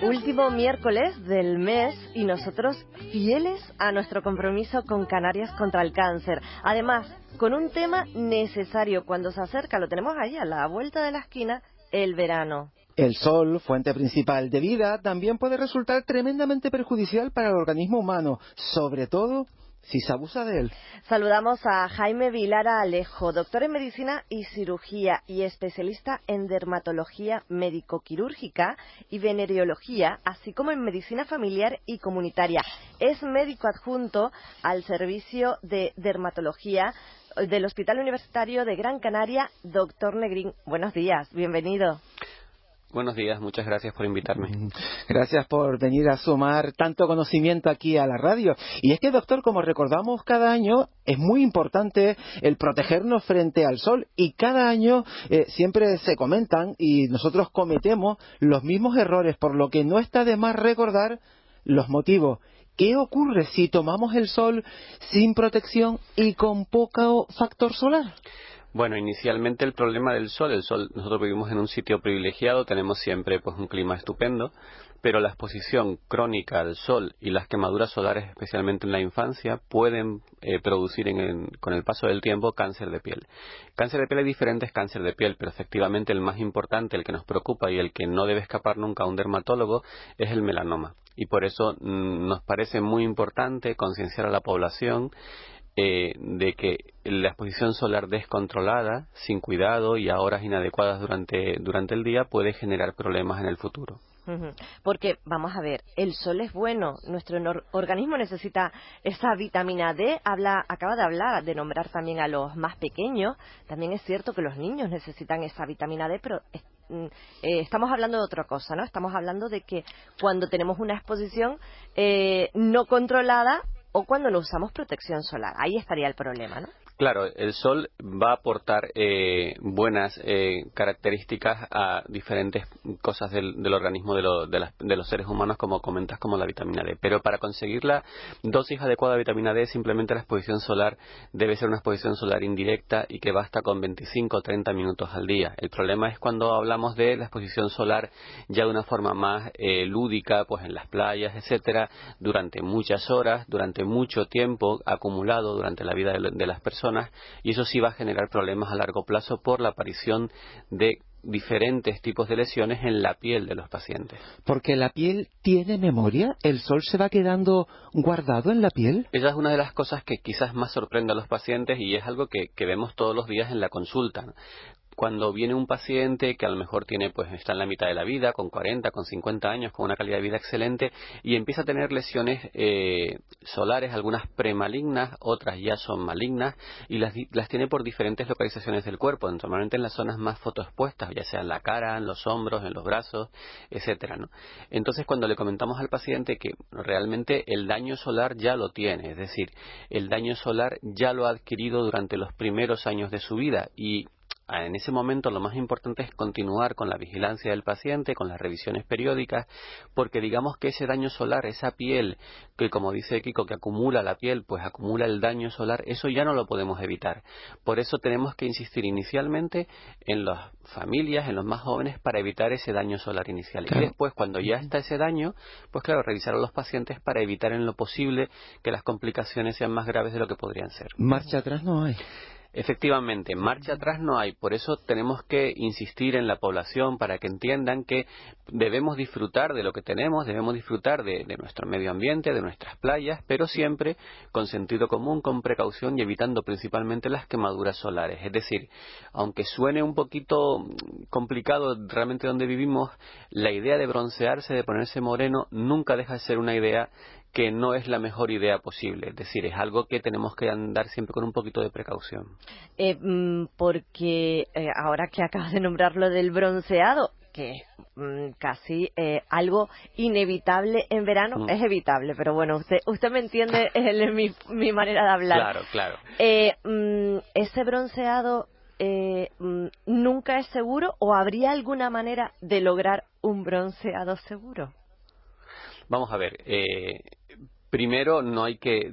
Último miércoles del mes y nosotros fieles a nuestro compromiso con Canarias contra el cáncer. Además, con un tema necesario cuando se acerca, lo tenemos ahí a la vuelta de la esquina, el verano. El sol, fuente principal de vida, también puede resultar tremendamente perjudicial para el organismo humano, sobre todo si se abusa de él. Saludamos a Jaime Vilara Alejo, doctor en Medicina y Cirugía y especialista en Dermatología Médico-Quirúrgica y Venereología, así como en Medicina Familiar y Comunitaria. Es médico adjunto al Servicio de Dermatología del Hospital Universitario de Gran Canaria, doctor Negrín. Buenos días, bienvenido. Buenos días, muchas gracias por invitarme. Gracias por venir a sumar tanto conocimiento aquí a la radio. Y es que, doctor, como recordamos cada año, es muy importante el protegernos frente al sol. Y cada año siempre se comentan y nosotros cometemos los mismos errores, por lo que no está de más recordar los motivos. ¿Qué ocurre si tomamos el sol sin protección y con poco factor solar? Bueno, inicialmente el problema del sol, nosotros vivimos en un sitio privilegiado, tenemos siempre pues un clima estupendo, pero la exposición crónica al sol y las quemaduras solares, especialmente en la infancia, pueden producir con el paso del tiempo cáncer de piel. Cáncer de piel, hay diferentes cáncer de piel, pero efectivamente el más importante, el que nos preocupa y el que no debe escapar nunca a un dermatólogo, es el melanoma. Y por eso nos parece muy importante concienciar a la población de que la exposición solar descontrolada, sin cuidado y a horas inadecuadas durante el día puede generar problemas en el futuro. Porque, vamos a ver, el sol es bueno, nuestro organismo necesita esa vitamina D, acaba de nombrar también a los más pequeños, también es cierto que los niños necesitan esa vitamina D, pero estamos hablando de otra cosa, ¿no? Estamos hablando de que cuando tenemos una exposición no controlada, o cuando no usamos protección solar. Ahí estaría el problema, ¿no? Claro, el sol va a aportar buenas características a diferentes cosas del organismo de los seres humanos, como comentas, como la vitamina D. Pero para conseguir la dosis adecuada de vitamina D, simplemente la exposición solar debe ser una exposición solar indirecta y que basta con 25 o 30 minutos al día. El problema es cuando hablamos de la exposición solar ya de una forma más lúdica, pues en las playas, etcétera, durante muchas horas, durante mucho tiempo acumulado durante la vida de las personas. Y eso sí va a generar problemas a largo plazo por la aparición de diferentes tipos de lesiones en la piel de los pacientes. Porque la piel tiene memoria, el sol se va quedando guardado en la piel. Esa es una de las cosas que quizás más sorprende a los pacientes y es algo que vemos todos los días en la consulta. Cuando viene un paciente que a lo mejor está en la mitad de la vida, con 40, con 50 años, con una calidad de vida excelente, y empieza a tener lesiones solares, algunas premalignas, otras ya son malignas, y las tiene por diferentes localizaciones del cuerpo, normalmente en las zonas más fotoexpuestas, ya sea en la cara, en los hombros, en los brazos, etcétera, ¿no? Entonces, cuando le comentamos al paciente que realmente el daño solar ya lo tiene, es decir, el daño solar ya lo ha adquirido durante los primeros años de su vida, y en ese momento lo más importante es continuar con la vigilancia del paciente, con las revisiones periódicas, porque digamos que ese daño solar, esa piel, que como dice Kiko, que acumula la piel, pues acumula el daño solar, eso ya no lo podemos evitar. Por eso tenemos que insistir inicialmente en las familias, en los más jóvenes, para evitar ese daño solar inicial. Claro. Y después, cuando ya está ese daño, pues claro, revisar a los pacientes para evitar en lo posible que las complicaciones sean más graves de lo que podrían ser. Marcha atrás no hay. Efectivamente, marcha atrás no hay, por eso tenemos que insistir en la población para que entiendan que debemos disfrutar de lo que tenemos, debemos disfrutar de nuestro medio ambiente, de nuestras playas, pero siempre con sentido común, con precaución y evitando principalmente las quemaduras solares. Es decir, aunque suene un poquito complicado realmente donde vivimos, la idea de broncearse, de ponerse moreno, nunca deja de ser una idea que no es la mejor idea posible. Es decir, es algo que tenemos que andar siempre con un poquito de precaución. Porque ahora que acabas de nombrar lo del bronceado, que casi algo inevitable en verano, es evitable, pero bueno, usted me entiende mi manera de hablar. Claro. ¿Ese bronceado nunca es seguro o habría alguna manera de lograr un bronceado seguro? Vamos a ver, Primero,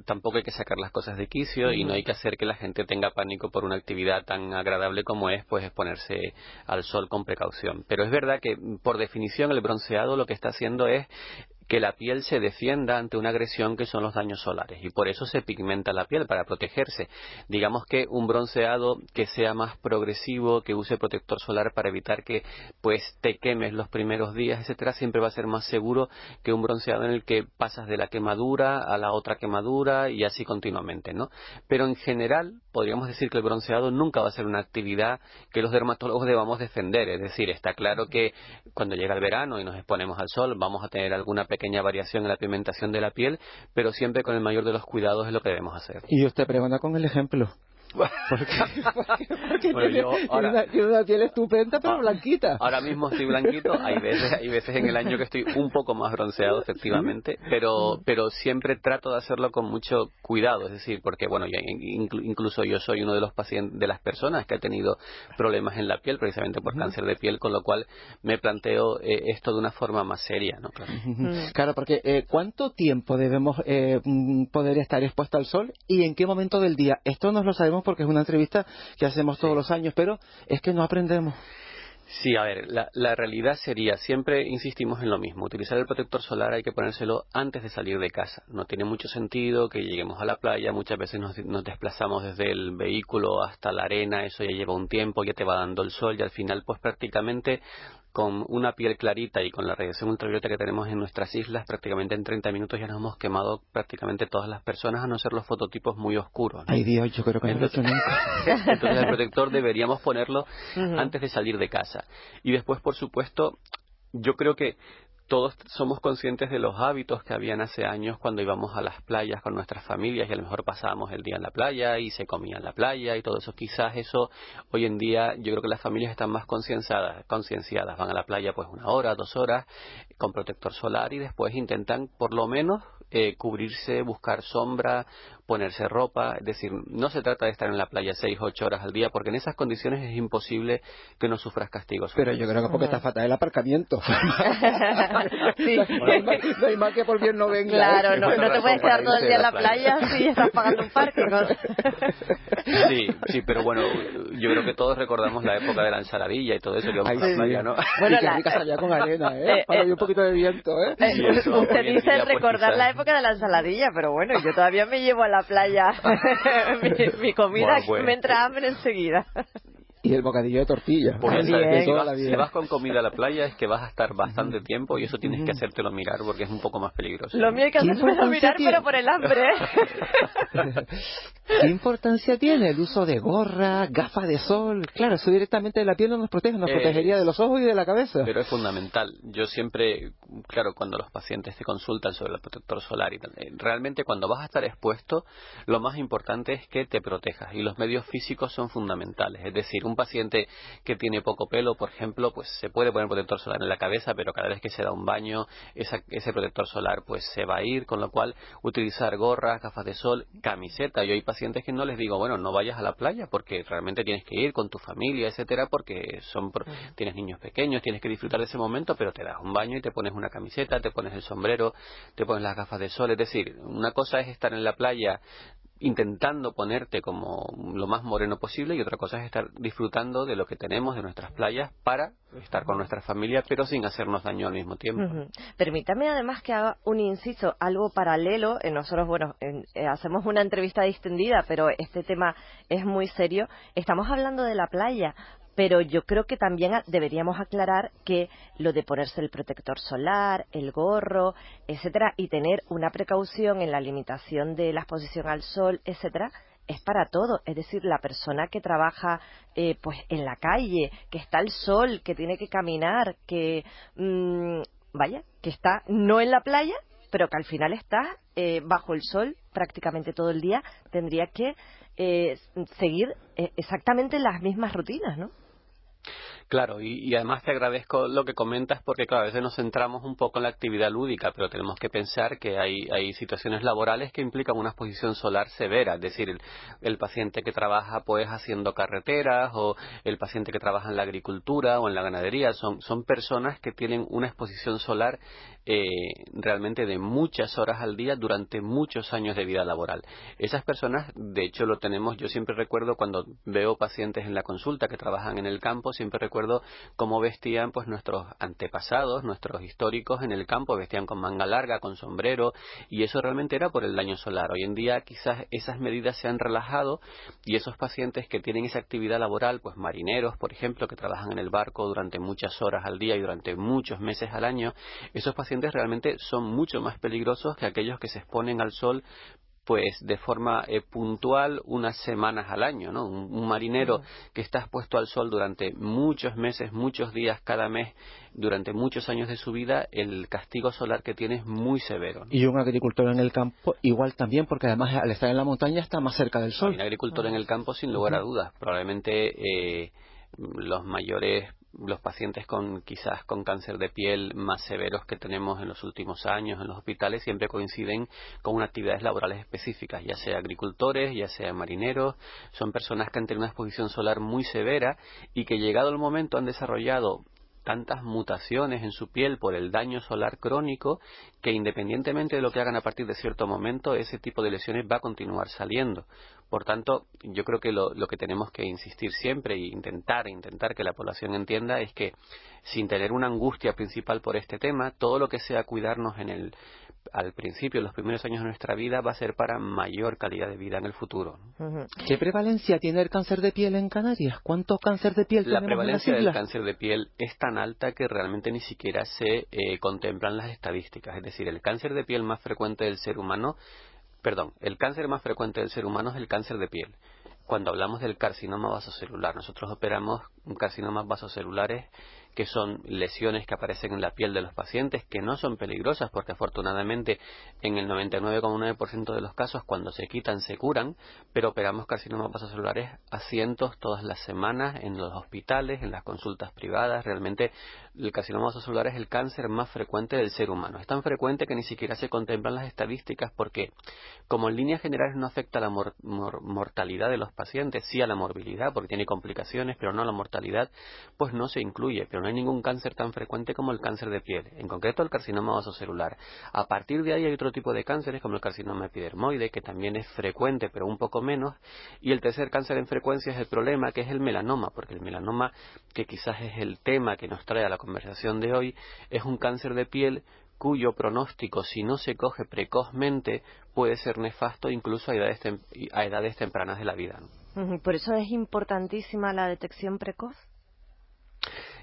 tampoco hay que sacar las cosas de quicio y no hay que hacer que la gente tenga pánico por una actividad tan agradable como es, pues, exponerse al sol con precaución. Pero es verdad que, por definición, el bronceado lo que está haciendo es que la piel se defienda ante una agresión que son los daños solares, y por eso se pigmenta la piel, para protegerse. Digamos que un bronceado que sea más progresivo, que use protector solar para evitar que pues te quemes los primeros días, etcétera, siempre va a ser más seguro que un bronceado en el que pasas de la quemadura a la otra quemadura y así continuamente, ¿no? Pero en general podríamos decir que el bronceado nunca va a ser una actividad que los dermatólogos debamos defender. Es decir, está claro que cuando llega el verano y nos exponemos al sol vamos a tener alguna pequeña variación en la pigmentación de la piel, pero siempre con el mayor de los cuidados es lo que debemos hacer. Y usted pregona con el ejemplo. Porque Bueno, tiene una piel estupenda, pero blanquita. Ahora mismo estoy blanquito, hay veces en el año que estoy un poco más bronceado, efectivamente, pero siempre trato de hacerlo con mucho cuidado, es decir, porque bueno, incluso yo soy uno de los pacientes, de las personas que ha tenido problemas en la piel, precisamente por cáncer de piel, con lo cual me planteo esto de una forma más seria, ¿no? Claro, claro, porque ¿cuánto tiempo debemos poder estar expuesto al sol y en qué momento del día? Esto nos lo sabemos porque es una entrevista que hacemos todos los años, pero es que no aprendemos. Sí, a ver, la realidad sería, siempre insistimos en lo mismo, utilizar el protector solar hay que ponérselo antes de salir de casa. No tiene mucho sentido que lleguemos a la playa, muchas veces nos desplazamos desde el vehículo hasta la arena, eso ya lleva un tiempo, ya te va dando el sol y al final pues prácticamente con una piel clarita y con la radiación ultravioleta que tenemos en nuestras islas, prácticamente en 30 minutos ya nos hemos quemado prácticamente todas las personas, a no ser los fototipos muy oscuros, ¿no? Ay Dios, yo creo que no lo he hecho nunca. Entonces el protector deberíamos ponerlo antes de salir de casa. Y después, por supuesto, yo creo que todos somos conscientes de los hábitos que habían hace años cuando íbamos a las playas con nuestras familias y a lo mejor pasábamos el día en la playa y se comía en la playa y todo eso. Quizás eso hoy en día yo creo que las familias están más concienciadas. Van a la playa pues 1 hora, 2 horas con protector solar y después intentan por lo menos cubrirse, buscar sombra, ponerse ropa. Es decir, no se trata de estar en la playa 6 o 8 horas al día porque en esas condiciones es imposible que no sufras castigos. Pero yo creo que porque está fatal el aparcamiento. Sí. No hay más que por bien no venga. Claro, no te puedes quedar todo el día en la playa si estás pagando un parque, ¿no? Sí, pero bueno, yo creo que todos recordamos la época de la ensaladilla y todo eso que vamos a la playa, ¿no? Bueno, y que rica salía con arena, para un poquito de viento, Sí, eso, usted dice día, recordar pues, la época de la ensaladilla, pero bueno, yo todavía me llevo a la playa mi comida, bueno, pues, me entra hambre enseguida. Y el bocadillo de tortilla. Pues de sabes, toda la vida. si vas con comida a la playa es que vas a estar bastante tiempo y eso tienes que hacértelo mirar porque es un poco más peligroso. Lo mío hay que hacérmelo mirar, pero por el hambre. ¿Qué importancia tiene el uso de gorra, gafas de sol? Claro, eso directamente de la piel no nos protege, nos protegería de los ojos y de la cabeza. Pero es fundamental. Yo siempre, claro, cuando los pacientes te consultan sobre el protector solar y tal, realmente cuando vas a estar expuesto, lo más importante es que te protejas y los medios físicos son fundamentales. Es decir, un paciente que tiene poco pelo, por ejemplo, pues se puede poner protector solar en la cabeza, pero cada vez que se da un baño, ese protector solar pues se va a ir, con lo cual utilizar gorras, gafas de sol, camiseta. Yo hay pacientes que no les digo, bueno, no vayas a la playa porque realmente tienes que ir con tu familia, etcétera, porque tienes niños pequeños, tienes que disfrutar de ese momento, pero te das un baño y te pones una camiseta, te pones el sombrero, te pones las gafas de sol. Es decir, una cosa es estar en la playa intentando ponerte como lo más moreno posible y otra cosa es estar disfrutando de lo que tenemos, de nuestras playas, para estar con nuestra familia, pero sin hacernos daño al mismo tiempo. Permítame además que haga un inciso, algo paralelo. Nosotros, bueno, hacemos una entrevista distendida, pero este tema es muy serio. Estamos hablando de la playa, pero yo creo que también deberíamos aclarar que lo de ponerse el protector solar, el gorro, etcétera, y tener una precaución en la limitación de la exposición al sol, etcétera, es para todo. Es decir, la persona que trabaja pues en la calle, que está al sol, que tiene que caminar, que que está no en la playa, pero que al final está bajo el sol prácticamente todo el día, tendría que seguir exactamente las mismas rutinas, ¿no? Claro, y además te agradezco lo que comentas porque, claro, a veces nos centramos un poco en la actividad lúdica, pero tenemos que pensar que hay situaciones laborales que implican una exposición solar severa, es decir, el paciente que trabaja pues haciendo carreteras o el paciente que trabaja en la agricultura o en la ganadería, son personas que tienen una exposición solar realmente de muchas horas al día durante muchos años de vida laboral. Esas personas, de hecho, lo tenemos, yo siempre recuerdo cuando veo pacientes en la consulta que trabajan en el campo, siempre recuerdo cómo vestían pues nuestros antepasados, nuestros históricos en el campo, vestían con manga larga, con sombrero, y eso realmente era por el daño solar. Hoy en día quizás esas medidas se han relajado y esos pacientes que tienen esa actividad laboral, pues marineros, por ejemplo, que trabajan en el barco durante muchas horas al día y durante muchos meses al año, esos pacientes realmente son mucho más peligrosos que aquellos que se exponen al sol pues de forma puntual unas semanas al año, ¿no? Un marinero que está expuesto al sol durante muchos meses, muchos días cada mes, durante muchos años de su vida, el castigo solar que tiene es muy severo, ¿no? Y un agricultor en el campo igual también, porque además al estar en la montaña está más cerca del sol. Un agricultor en el campo, sin lugar a dudas, probablemente los pacientes quizás con cáncer de piel más severos que tenemos en los últimos años en los hospitales siempre coinciden con unas actividades laborales específicas, ya sea agricultores, ya sea marineros, son personas que han tenido una exposición solar muy severa y que llegado el momento han desarrollado tantas mutaciones en su piel por el daño solar crónico que independientemente de lo que hagan a partir de cierto momento, ese tipo de lesiones va a continuar saliendo. Por tanto, yo creo que lo que tenemos que insistir siempre e intentar que la población entienda es que sin tener una angustia principal por este tema, todo lo que sea cuidarnos al principio, en los primeros años de nuestra vida, va a ser para mayor calidad de vida en el futuro. ¿Qué prevalencia tiene el cáncer de piel en Canarias? ¿Cuánto cáncer de piel tenemos en las islas? La prevalencia del cáncer de piel es tan alta que realmente ni siquiera se contemplan las estadísticas. Es decir, el cáncer de piel más frecuente del ser humano, el cáncer más frecuente del ser humano es el cáncer de piel. Cuando hablamos del carcinoma vasocelular, nosotros operamos carcinomas vasocelulares que son lesiones que aparecen en la piel de los pacientes, que no son peligrosas porque afortunadamente en el 99,9% de los casos cuando se quitan se curan, pero operamos carcinomas vasocelulares a cientos todas las semanas en los hospitales, en las consultas privadas. Realmente el carcinoma vasocelular es el cáncer más frecuente del ser humano. Es tan frecuente que ni siquiera se contemplan las estadísticas porque como en líneas generales no afecta a la mortalidad de los pacientes, sí a la morbilidad porque tiene complicaciones, pero no a la mortalidad, pues no se incluye, pero no hay ningún cáncer tan frecuente como el cáncer de piel, en concreto el carcinoma vasocelular. A partir de ahí hay otro tipo de cánceres como el carcinoma epidermoide, que también es frecuente pero un poco menos, y el tercer cáncer en frecuencia es el problema, que es el melanoma, porque el melanoma, que quizás es el tema que nos trae a la conversación de hoy, es un cáncer de piel cuyo pronóstico, si no se coge precozmente, puede ser nefasto incluso a edades tempranas de la vida, ¿no? Por eso es importantísima la detección precoz.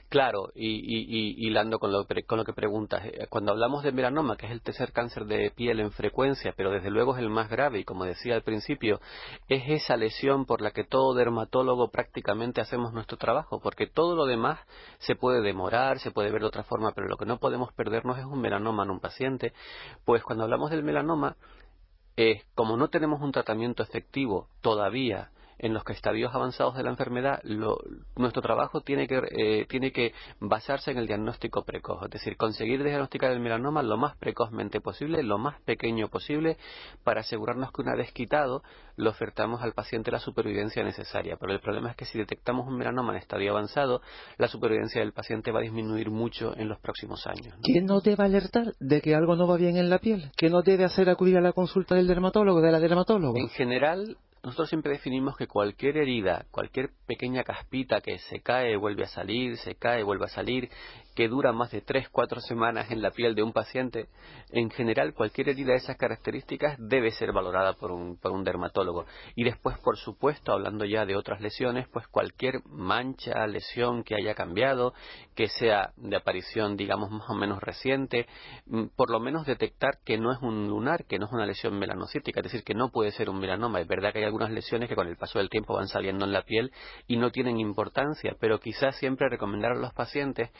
Claro, y hilando con lo que preguntas, cuando hablamos de melanoma, que es el tercer cáncer de piel en frecuencia, pero desde luego es el más grave, y como decía al principio, es esa lesión por la que todo dermatólogo prácticamente hacemos nuestro trabajo, porque todo lo demás se puede demorar, se puede ver de otra forma, pero lo que no podemos perdernos es un melanoma en un paciente. Pues cuando hablamos del melanoma, como no tenemos un tratamiento efectivo todavía en los estadios avanzados de la enfermedad, nuestro trabajo tiene que basarse en el diagnóstico precoz, es decir, conseguir diagnosticar el melanoma lo más precozmente posible, lo más pequeño posible, para asegurarnos que una vez quitado, le ofertamos al paciente la supervivencia necesaria. Pero el problema es que si detectamos un melanoma en estadio avanzado, la supervivencia del paciente va a disminuir mucho en los próximos años, ¿no? ¿Quién nos debe alertar de que algo no va bien en la piel? ¿Qué nos debe hacer acudir a la consulta del dermatólogo, de la dermatóloga? En general, nosotros siempre definimos que cualquier herida, cualquier pequeña caspita que se cae, vuelve a salir, se cae, vuelve a salir, que dura más de 3-4 semanas en la piel de un paciente, en general cualquier herida de esas características debe ser valorada por un dermatólogo. Y después, por supuesto, hablando ya de otras lesiones, pues cualquier mancha, lesión que haya cambiado, que sea de aparición, digamos, más o menos reciente, por lo menos detectar que no es un lunar, que no es una lesión melanocítica, es decir, que no puede ser un melanoma. Es verdad que hay algunas lesiones que con el paso del tiempo van saliendo en la piel y no tienen importancia, pero quizás siempre recomendar a los pacientes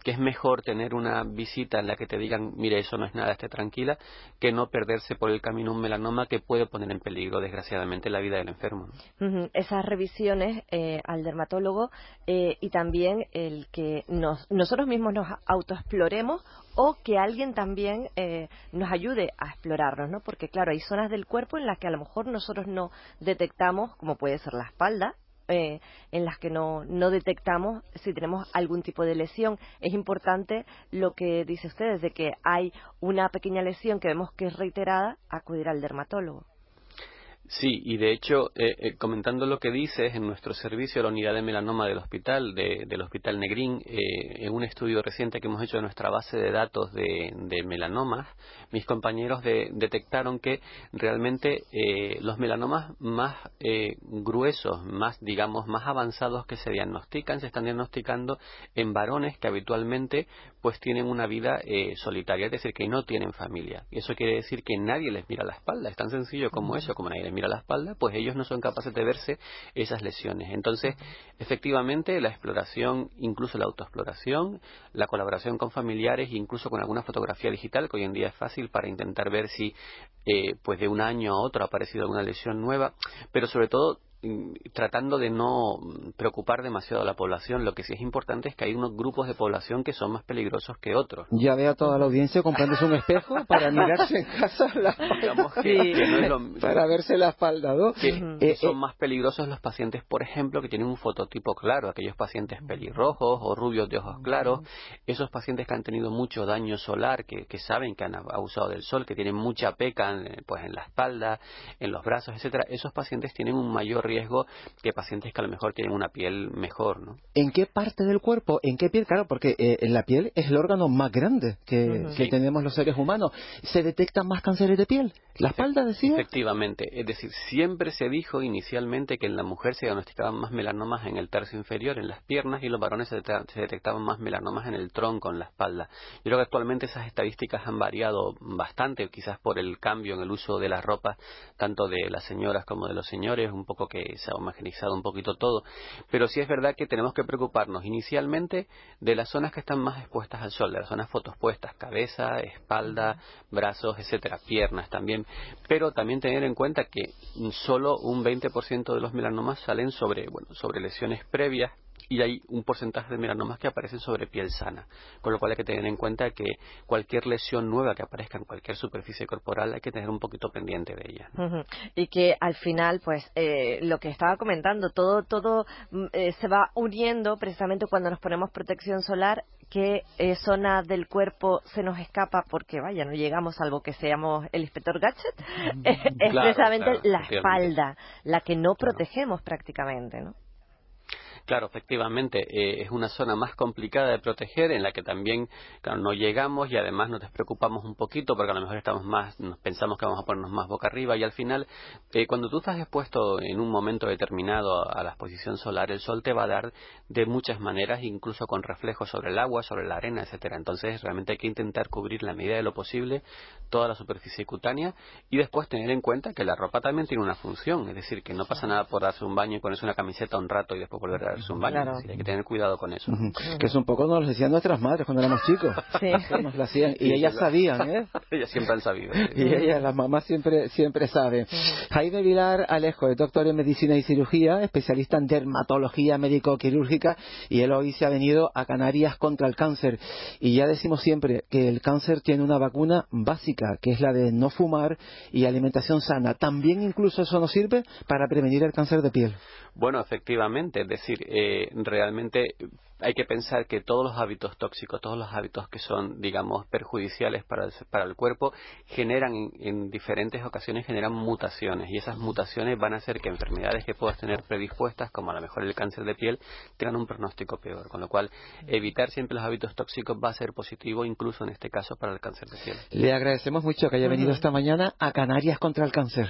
que es mejor tener una visita en la que te digan, mire, eso no es nada, esté tranquila, que no perderse por el camino un melanoma que puede poner en peligro, desgraciadamente, la vida del enfermo, ¿no? Esas revisiones al dermatólogo y también el que nosotros mismos nos autoexploremos o que alguien también nos ayude a explorarnos, ¿no? Porque, claro, hay zonas del cuerpo en las que a lo mejor nosotros no detectamos, como puede ser la espalda, en las que no detectamos si tenemos algún tipo de lesión. Es importante lo que dice ustedes, de que hay una pequeña lesión que vemos que es reiterada, acudir al dermatólogo. Sí, y de hecho, comentando lo que dices, en nuestro servicio, la unidad de melanoma del hospital, del Hospital Negrín, en un estudio reciente que hemos hecho de nuestra base de datos de melanomas, mis compañeros detectaron que realmente los melanomas más gruesos, más, digamos, más avanzados que se están diagnosticando en varones que habitualmente pues tienen una vida solitaria, es decir, que no tienen familia. Y eso quiere decir que nadie les mira la espalda, es tan sencillo como eso, como nadie les mira la espalda, pues ellos no son capaces de verse esas lesiones. Entonces, efectivamente, la exploración, incluso la autoexploración, la colaboración con familiares, incluso con alguna fotografía digital, que hoy en día es fácil para intentar ver si pues de un año a otro ha aparecido alguna lesión nueva, pero sobre todo tratando de no preocupar demasiado a la población. Lo que sí es importante es que hay unos grupos de población que son más peligrosos que otros. Ya ve a toda la audiencia comprándose un espejo para mirarse en casa Digamos que no es lo, para verse la espalda, ¿no? Que son más peligrosos los pacientes, por ejemplo, que tienen un fototipo claro, aquellos pacientes pelirrojos o rubios de ojos claros, esos pacientes que han tenido mucho daño solar, que saben que han abusado del sol, que tienen mucha peca pues en la espalda, en los brazos, etcétera. Esos pacientes tienen un mayor riesgo que pacientes que a lo mejor tienen una piel mejor, ¿no? ¿En qué parte del cuerpo? ¿En qué piel? Claro, porque la piel es el órgano más grande que tenemos los seres humanos. ¿Se detectan más cánceres de piel? ¿La espalda, decía? Efectivamente. Es decir, siempre se dijo inicialmente que en la mujer se diagnosticaban más melanomas en el tercio inferior, en las piernas, y los varones se detectaban más melanomas en el tronco, en la espalda. Yo creo que actualmente esas estadísticas han variado bastante, quizás por el cambio en el uso de las ropas, tanto de las señoras como de los señores, un poco que se ha homogeneizado un poquito todo, pero sí es verdad que tenemos que preocuparnos inicialmente de las zonas que están más expuestas al sol, de las zonas fotoexpuestas, cabeza, espalda, brazos, etcétera, piernas también, pero también tener en cuenta que solo un 20% de los melanomas salen sobre lesiones previas, y hay un porcentaje de melanomas que aparecen sobre piel sana, con lo cual hay que tener en cuenta que cualquier lesión nueva que aparezca en cualquier superficie corporal hay que tener un poquito pendiente de ella. Y que al final, pues, lo que estaba comentando, todo se va uniendo precisamente cuando nos ponemos protección solar, qué zona del cuerpo se nos escapa porque, vaya, no llegamos, salvo que seamos el inspector Gadget, es precisamente la espalda, la que no protegemos prácticamente, ¿no? Claro, efectivamente, es una zona más complicada de proteger, en la que también, claro, no llegamos y además nos despreocupamos un poquito porque a lo mejor nos pensamos que vamos a ponernos más boca arriba, y al final, cuando tú estás expuesto en un momento determinado a la exposición solar, el sol te va a dar de muchas maneras, incluso con reflejos sobre el agua, sobre la arena, etcétera. Entonces, realmente hay que intentar cubrir la medida de lo posible toda la superficie cutánea, y después tener en cuenta que la ropa también tiene una función, es decir, que no pasa nada por darse un baño y ponerse una camiseta un rato y después volver a darse un baño. Claro. Hay que tener cuidado con eso. Que es un poco nos lo decían nuestras madres cuando éramos chicos. Sí. Nos lo hacían, y ellas sabían, ¿eh? Ellas siempre han sabido. Y ellas, las mamás, siempre saben. Jaime Vilar Alejo es doctor en medicina y cirugía, especialista en dermatología médico-quirúrgica, y él hoy se ha venido a Canarias contra el cáncer. Y ya decimos siempre que el cáncer tiene una vacuna básica, que es la de no fumar y alimentación sana. También incluso eso nos sirve para prevenir el cáncer de piel. Bueno, efectivamente, es decir, realmente hay que pensar que todos los hábitos tóxicos, todos los hábitos que son, digamos, perjudiciales para el cuerpo, generan en diferentes ocasiones generan mutaciones, y esas mutaciones van a hacer que enfermedades que puedas tener predispuestas, como a lo mejor el cáncer de piel, tengan un pronóstico peor, con lo cual evitar siempre los hábitos tóxicos va a ser positivo, incluso en este caso para el cáncer de piel. Le agradecemos mucho que haya venido esta mañana a Canarias contra el cáncer.